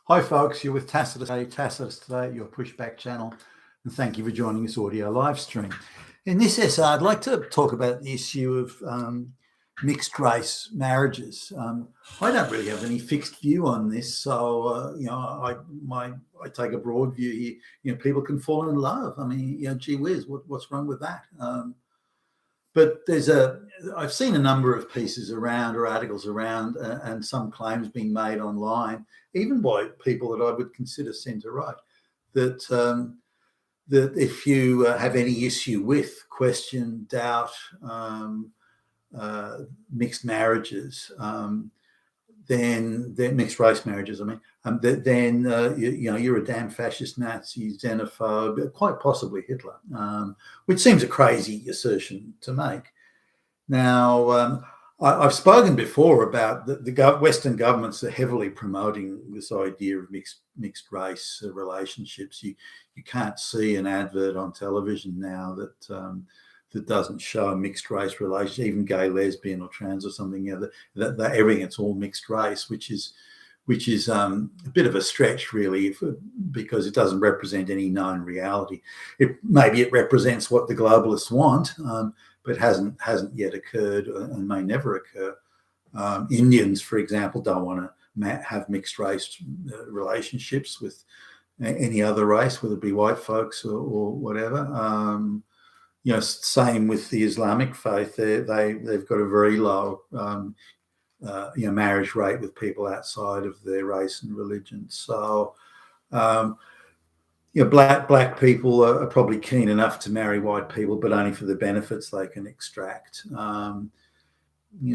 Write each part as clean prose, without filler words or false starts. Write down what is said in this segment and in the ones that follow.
Hi folks, you're with Tacitus today at your Pushback channel, and thank you for joining this audio live stream. In this essay, I'd like to talk about the issue of mixed race marriages. I don't really have any fixed view on this, so I take a broad view here. People can fall in love. I mean, gee whiz, what's wrong with that? But I've seen a number of pieces around or articles around and some claims being made online, even by people that I would consider centre-right, that if you have any issue with, question, doubt, mixed marriages, then mixed race marriages, then you're a damn fascist, Nazi, xenophobe, quite possibly Hitler, which seems a crazy assertion to make. Now, I've spoken before about the Western governments are heavily promoting this idea of mixed race relationships. You can't see an advert on television now that doesn't show a mixed race relationship, even gay, lesbian, or trans or something. That everything, it's all mixed race, which is a bit of a stretch, really, because it doesn't represent any known reality. Maybe it represents what the globalists want, but hasn't yet occurred and may never occur. Indians, for example, don't want to have mixed race relationships with any other race, whether it be white folks or whatever. Same with the Islamic faith. They've got a very low marriage rate with people outside of their race and religion. So, black people are probably keen enough to marry white people, but only for the benefits they can extract.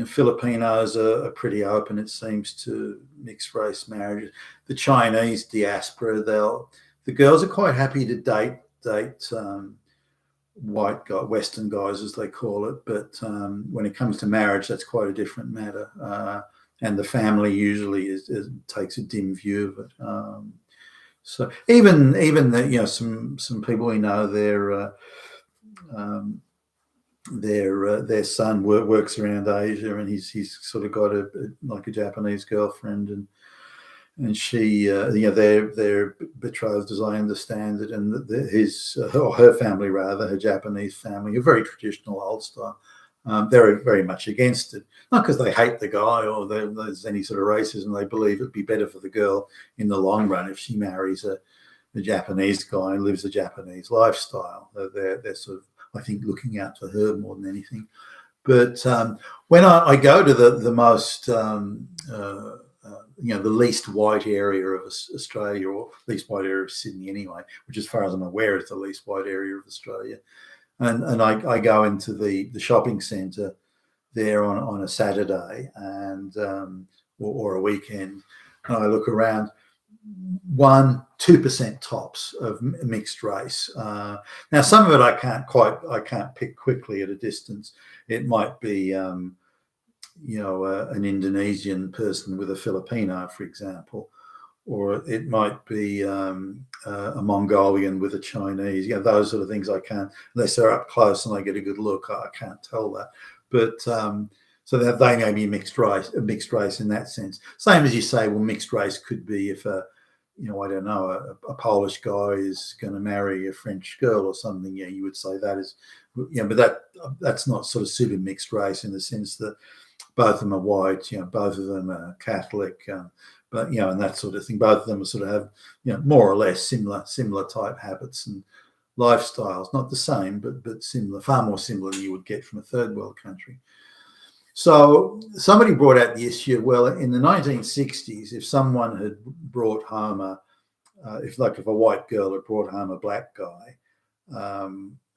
Filipinos are pretty open, it seems, to mixed race marriages. The Chinese diaspora, the girls are quite happy to date white guy, Western guys, as they call it, but when it comes to marriage, that's quite a different matter, and the family usually takes a dim view of it. So even that, some people we know, their son works around Asia, and he's sort of got a Japanese girlfriend, and she, they're betrothed, as I understand it, and her family, rather, her Japanese family, a very traditional old style. They're very much against it, not because they hate the guy or there's any sort of racism. They believe it'd be better for the girl in the long run if she marries a Japanese guy and lives a Japanese lifestyle. They're sort of, I think, looking out for her more than anything. But when I go to the most the least white area of Australia, or least white area of Sydney anyway, which as far as I'm aware is the least white area of Australia. And I go into the shopping centre there on a Saturday and or a weekend, and I look around, 1-2% tops of mixed race. Now, some of it I can't pick quickly at a distance. It might be an Indonesian person with a Filipino, for example, or it might be a Mongolian with a Chinese. Those sort of things I can't, unless they're up close and I get a good look, I can't tell that. But so that they may be mixed race in that sense. Same as you say, well, mixed race could be if a Polish guy is going to marry a French girl or something. You would say that is, but that's not sort of super mixed race in the sense that both of them are white, both of them are Catholic, but and that sort of thing. Both of them sort of have, more or less similar type habits and lifestyles. Not the same, but similar, far more similar than you would get from a third world country. So somebody brought out the issue, well, in the 1960s, if someone had brought home if a white girl had brought home a black guy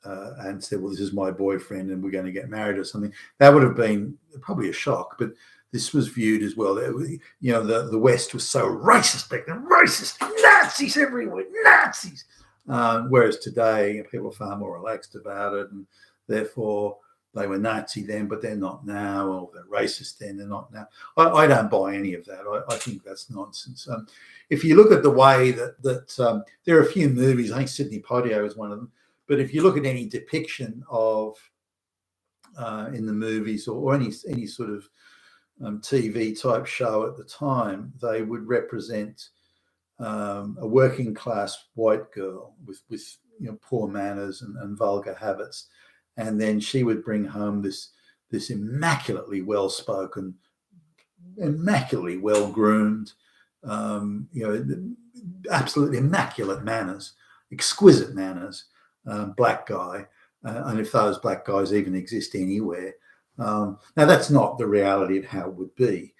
and said, well, this is my boyfriend and we're going to get married or something, that would have been probably a shock. But this was viewed as, well, the West was so racist back then, racist, Nazis everywhere, Nazis. Whereas today, people are far more relaxed about it, and therefore they were Nazi then, but they're not now, or they're racist then, they're not now. I don't buy any of that. I think that's nonsense. If you look at the way that there are a few movies, I think Sidney Poitier is one of them, but if you look at any depiction of in the movies or any sort of TV type show at the time, they would represent a working class white girl with poor manners and vulgar habits, and then she would bring home this immaculately well spoken, immaculately well groomed, absolutely immaculate manners, exquisite manners, black guy, and if those black guys even exist anywhere. Now that's not the reality of how it would be.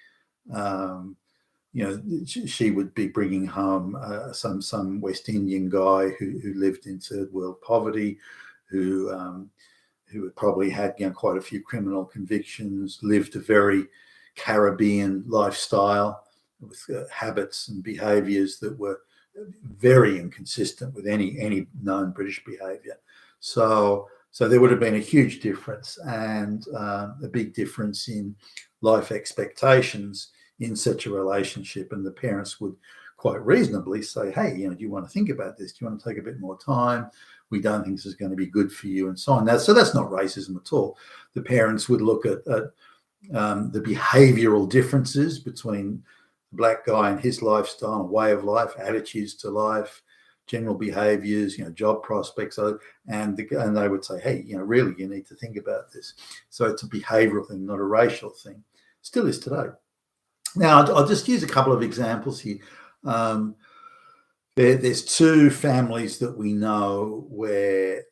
She would be bringing home some West Indian guy who lived in third world poverty, who had probably had quite a few criminal convictions, lived a very Caribbean lifestyle with habits and behaviours that were very inconsistent with any known British behaviour. So there would have been a huge difference, and a big difference in life expectations in such a relationship. And the parents would quite reasonably say, hey, do you want to think about this? Do you want to take a bit more time? We don't think this is going to be good for you, and so on. So that's not racism at all. The parents would look at the behavioural differences between the black guy and his lifestyle, way of life, attitudes to life, general behaviours, job prospects, and they would say, hey, really, you need to think about this. So it's a behavioural thing, not a racial thing. Still is today. Now, I'll just use a couple of examples here. There's two families that we know where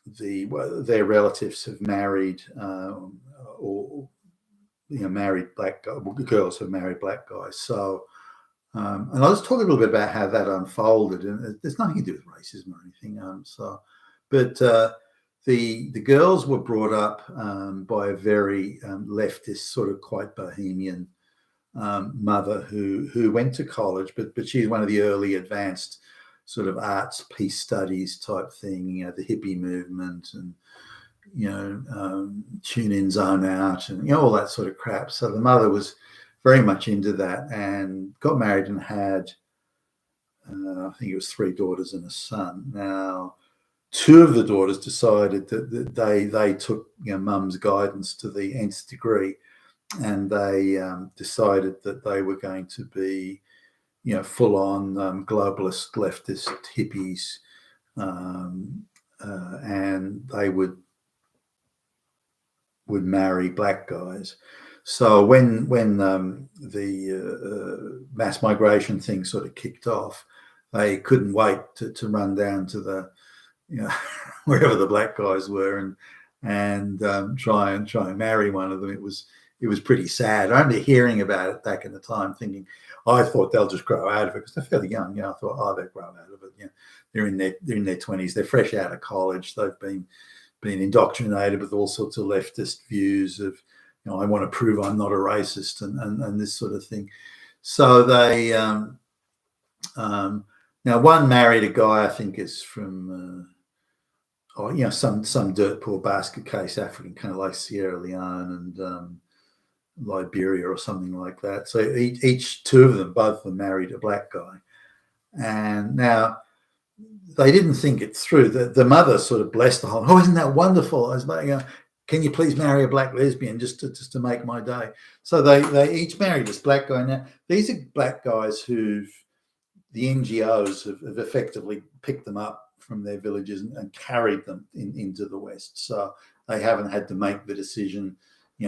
their relatives have married or married black girls have married black guys. So, and I'll just talk a little bit about how that unfolded. And there's nothing to do with racism or anything. But the girls were brought up by a very leftist, sort of quite bohemian mother who went to college, but she's one of the early advanced sort of arts, peace studies type thing, the hippie movement and, tune in, zone out and, all that sort of crap. So the mother was very much into that and got married and had, I think it was 3 daughters and a son. Now, 2 of the daughters decided that they took mum's guidance to the nth degree, and they decided that they were going to be, full-on globalist, leftist hippies, and they would marry black guys. So when the mass migration thing sort of kicked off, they couldn't wait to run down to the wherever the black guys were and try and marry one of them. It was pretty sad. I remember hearing about it back in the time, thinking, I thought they'll just grow out of it because they're fairly young. I thought, they'll grow out of it. They're in their 20s. They're fresh out of college. They've been indoctrinated with all sorts of leftist views of, I want to prove I'm not a racist and this sort of thing. So they now one married a guy, I think is from some dirt poor basket case African, kind of like Sierra Leone and Liberia or something like that. So each 2 of them, both of them married a black guy. And now they didn't think it through. The mother sort of blessed the whole, isn't that wonderful? I was like, can you please marry a black lesbian just to make my day? So they each married this black guy. Now, these are black guys who've the NGOs have effectively picked them up from their villages and carried them into the West. So they haven't had to make the decision,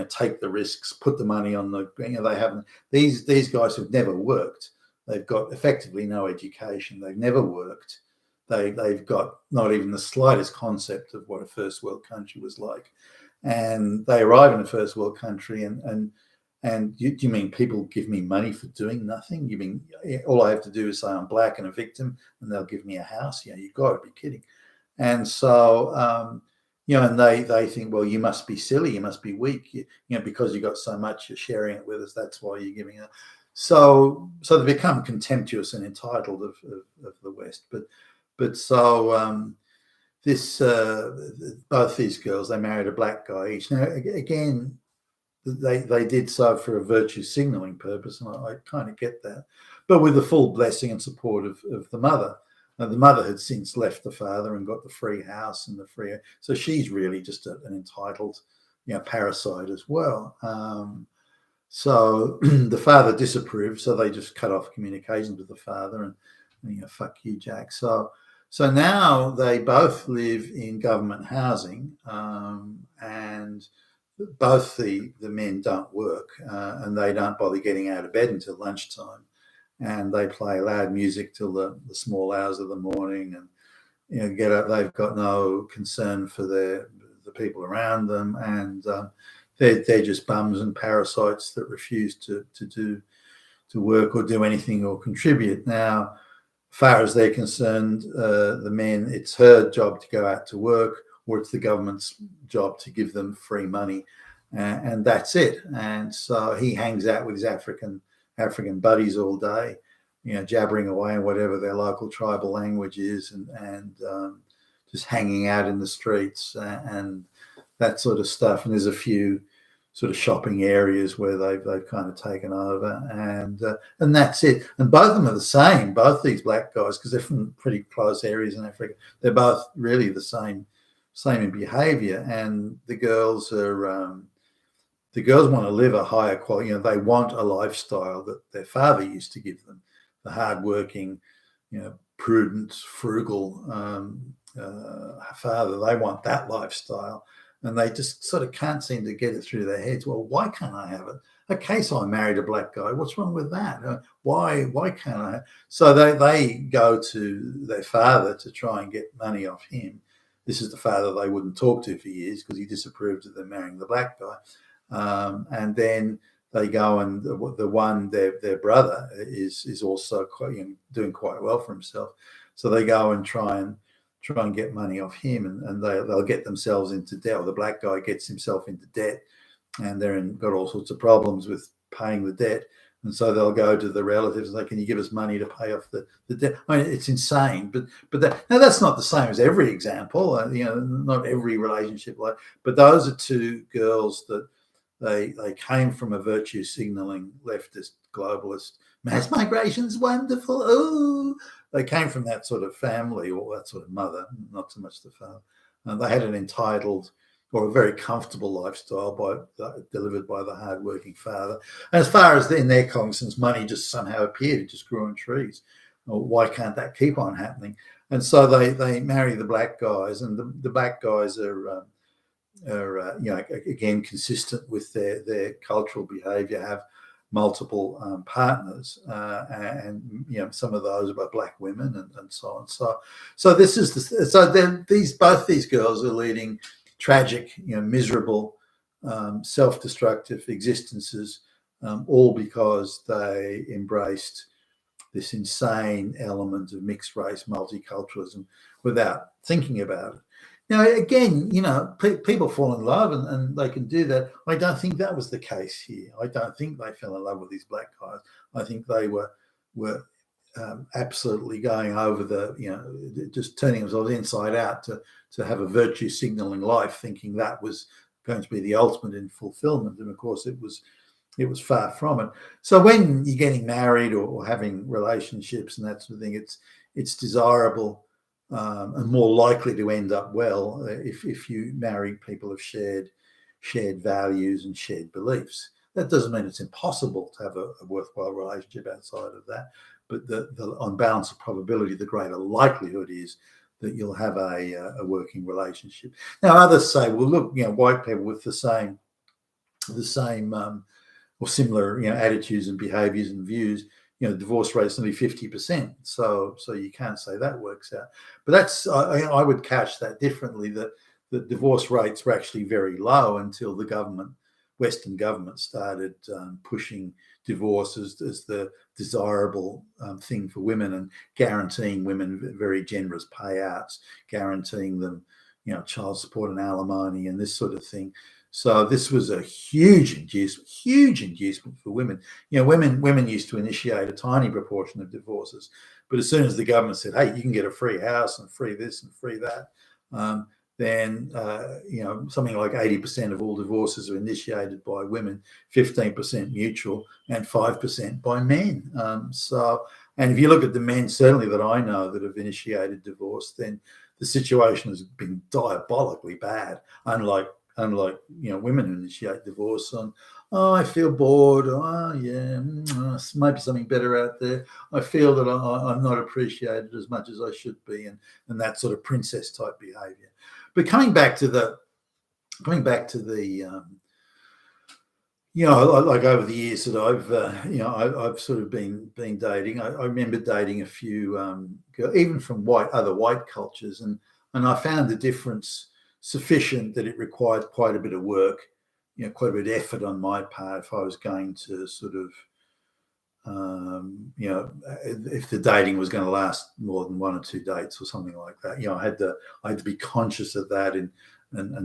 take the risks, put the money on the, they haven't, these guys have never worked. They've got effectively no education. They've never worked. They've got not even the slightest concept of what a first world country was like. And they arrive in a first world country and do you mean people give me money for doing nothing? You mean all I have to do is say I'm black and a victim and they'll give me a house? You've got to be kidding. And so, and they think, well, you must be silly, you must be weak, because you got so much, you're sharing it with us. That's why you're giving it. So they become contemptuous and entitled of the West. But so both these girls, they married a black guy each. Now again, they did so for a virtue signaling purpose, and I kind of get that, but with the full blessing and support of the mother. Now, the mother had since left the father and got the free house and the free, so she's really just an entitled, parasite as well. So the father disapproves, so they just cut off communications with the father and fuck you, Jack. So now they both live in government housing, and both the men don't work, and they don't bother getting out of bed until lunchtime, and they play loud music till the small hours of the morning, and get up. They've got no concern for the people around them, and they're just bums and parasites that refuse to work or do anything or contribute. Now, as far as they're concerned, the men, it's her job to go out to work, or it's the government's job to give them free money, and that's it. And so he hangs out with his African buddies all day, jabbering away in whatever their local tribal language is, and just hanging out in the streets and that sort of stuff. And there's a few sort of shopping areas where they've kind of taken over, and that's it. And both of them are the same. Both these black guys, because they're from pretty close areas in Africa, they're both really the same in behaviour. And the girls want to live a higher quality. They want a lifestyle that their father used to give them, the hardworking, prudent, frugal father. They want that lifestyle, and they just sort of can't seem to get it through their heads. Well, why can't I have it? Okay, so I married a black guy. What's wrong with that? Why can't I? So they go to their father to try and get money off him. This is the father they wouldn't talk to for years because he disapproved of them marrying the black guy. And then they go, and the one, their brother is also doing quite well for himself. So they go and try and get money off him, and they'll get themselves into debt. Or the black guy gets himself into debt, and they're got all sorts of problems with paying the debt. And so they'll go to the relatives and say, "Can you give us money to pay off the debt?" I mean, it's insane, but that's not the same as every example. Not every relationship but those are two girls that they came from a virtue signaling leftist globalist mass migration's wonderful. Oh, they came from that sort of family or that sort of mother, not so much the father. And they had an entitled or a very comfortable lifestyle delivered by the hardworking father. And as far as in their cognizance, money just somehow appeared, it just grew on trees. Well, why can't that keep on happening? And so they marry the black guys, and the black guys are again consistent with their cultural behaviour, have multiple partners, and some of those are black women and so on. So this is both these girls are leading tragic, miserable, self-destructive existences, all because they embraced this insane element of mixed race multiculturalism without thinking about it. Now, again, people fall in love and they can do that. I don't think that was the case here. I don't think they fell in love with these black guys. I think they were absolutely going over just turning themselves inside out to have a virtue signaling life, thinking that was going to be the ultimate in fulfillment. And of course, it was far from it. So when you're getting married or having relationships and that sort of thing, it's desirable and more likely to end up well if you marry people of shared values and shared beliefs. That doesn't mean it's impossible to have a worthwhile relationship outside of that, but on balance of probability, the greater likelihood is that you'll have a working relationship. Now, others say, well, look, white people with the same or similar, attitudes and behaviours and views, divorce rate's only 50%. So you can't say that works out. But that's I would couch that differently. That the divorce rates were actually very low until the Western government started pushing divorce as the desirable thing for women and guaranteeing women very generous payouts, guaranteeing them, child support and alimony and this sort of thing. So this was a huge inducement for women. Women used to initiate a tiny proportion of divorces, but as soon as the government said, "Hey, you can get a free house and free this and free that," then something like 80% of all divorces are initiated by women, 15% mutual, and 5% by men. And if you look at the men, certainly that I know that have initiated divorce, then the situation has been diabolically bad. Unlike women who initiate divorce Oh, I feel bored. Oh, yeah, maybe something better out there. I feel that I'm not appreciated as much as I should be, and that sort of princess type behaviour. But coming back to the like over the years that I've sort of been dating. I remember dating a few even from other white cultures, and I found the difference sufficient that it required quite a bit of work, quite a bit of effort on my part if I was going to sort of if the dating was going to last more than one or two dates or something like that. I had to be conscious of that and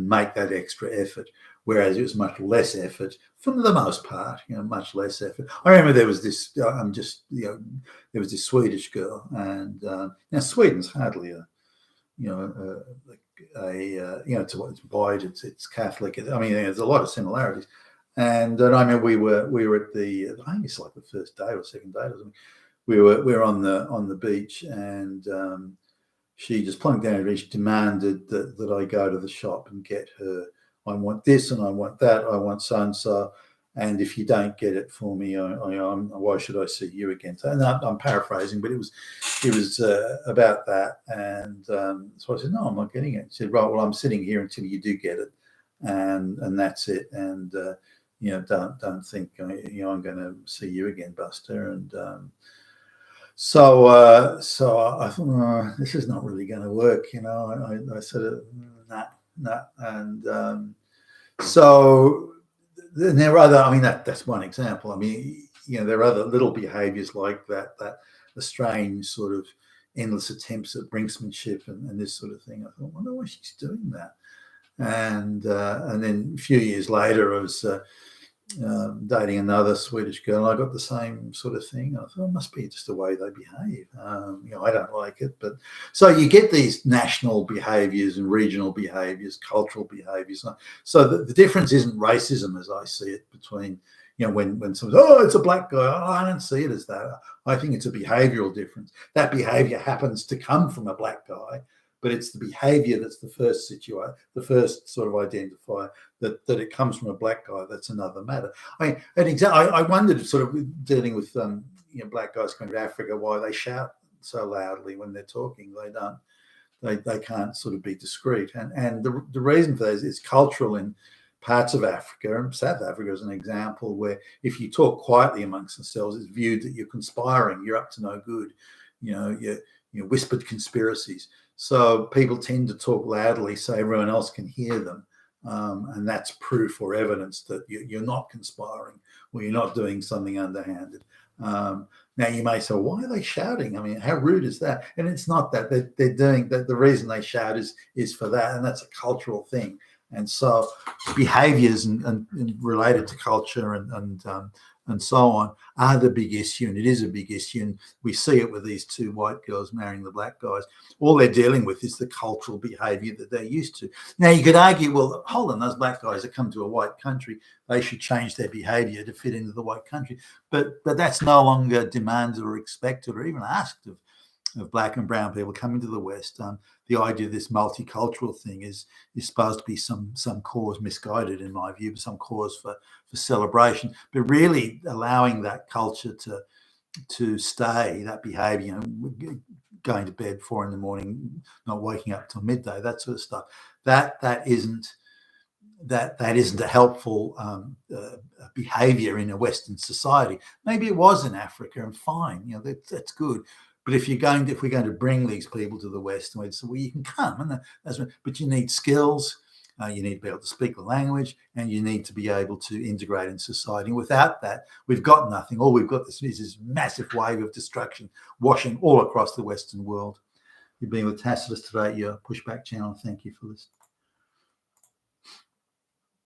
make that extra effort. Whereas it was much less effort for the most part, much less effort. I remember there was this, there was this Swedish girl, and now Sweden's hardly it's wide, it's Catholic. I mean, there's a lot of similarities. And I remember we were at I think it's like the first day or second date or something. We were on the beach, and she just plunked down and she demanded that I go to the shop and get her. I want this and I want that. I want so and so. And if you don't get it for me, why should I see you again? So, and I'm paraphrasing, but it was about that. And so I said, no, I'm not getting it. She said, right, well, I'm sitting here until you do get it, and that's it. And don't think I'm going to see you again, Buster. And so I thought, oh, this is not really going to work. I said, nah. And so there are other. I mean, that's one example. I mean, there are other little behaviours like that. The strange sort of endless attempts at brinksmanship and this sort of thing. I thought, I wonder why she's doing that. And then a few years later, I was dating another Swedish girl. I got the same sort of thing. I thought it must be just the way they behave. I don't like it, but so you get these national behaviours and regional behaviours, cultural behaviours. So the difference isn't racism as I see it between when someone it's a black guy. I don't see it as that. I think it's a behavioural difference. That behaviour happens to come from a black guy, but it's the behaviour that's the first sort of identifier. That it comes from a black guy, that's another matter. I wondered, sort of dealing with black guys coming to Africa, why they shout so loudly when they're talking. They can't sort of be discreet, and the reason for that is it's cultural in parts of Africa, and South Africa is an example, where if you talk quietly amongst themselves, it's viewed that you're conspiring, you're up to no good, you're whispered conspiracies. So people tend to talk loudly so everyone else can hear them. And that's proof or evidence that you're not conspiring or you're not doing something underhanded. Now you may say, well, why are they shouting? I mean, how rude is that? And it's not that. They're doing that. The reason they shout is for that, and that's a cultural thing. And so behaviors and related to culture and so on are the big issue, and it is a big issue. And we see it with these two white girls marrying the black guys. All they're dealing with is the cultural behavior that they're used to. Now, you could argue, well, hold on, those black guys that come to a white country, they should change their behavior to fit into the white country. But that's no longer demanded or expected or even asked of black and brown people coming to the West. The idea of this multicultural thing is supposed to be some cause, misguided in my view, but some cause for celebration. But really allowing that culture to stay, that behaviour, going to bed 4 a.m, not waking up till midday, that sort of stuff. That isn't a helpful behaviour in a Western society. Maybe it was in Africa, and fine, that's good. But if we're going to bring these people to the West, and we'd say, well, you can come, but you need skills, you need to be able to speak the language, and you need to be able to integrate in society. Without that, we've got nothing. All we've got is this massive wave of destruction washing all across the Western world. You've been with Tacitus today, your Pushback channel. Thank you for listening.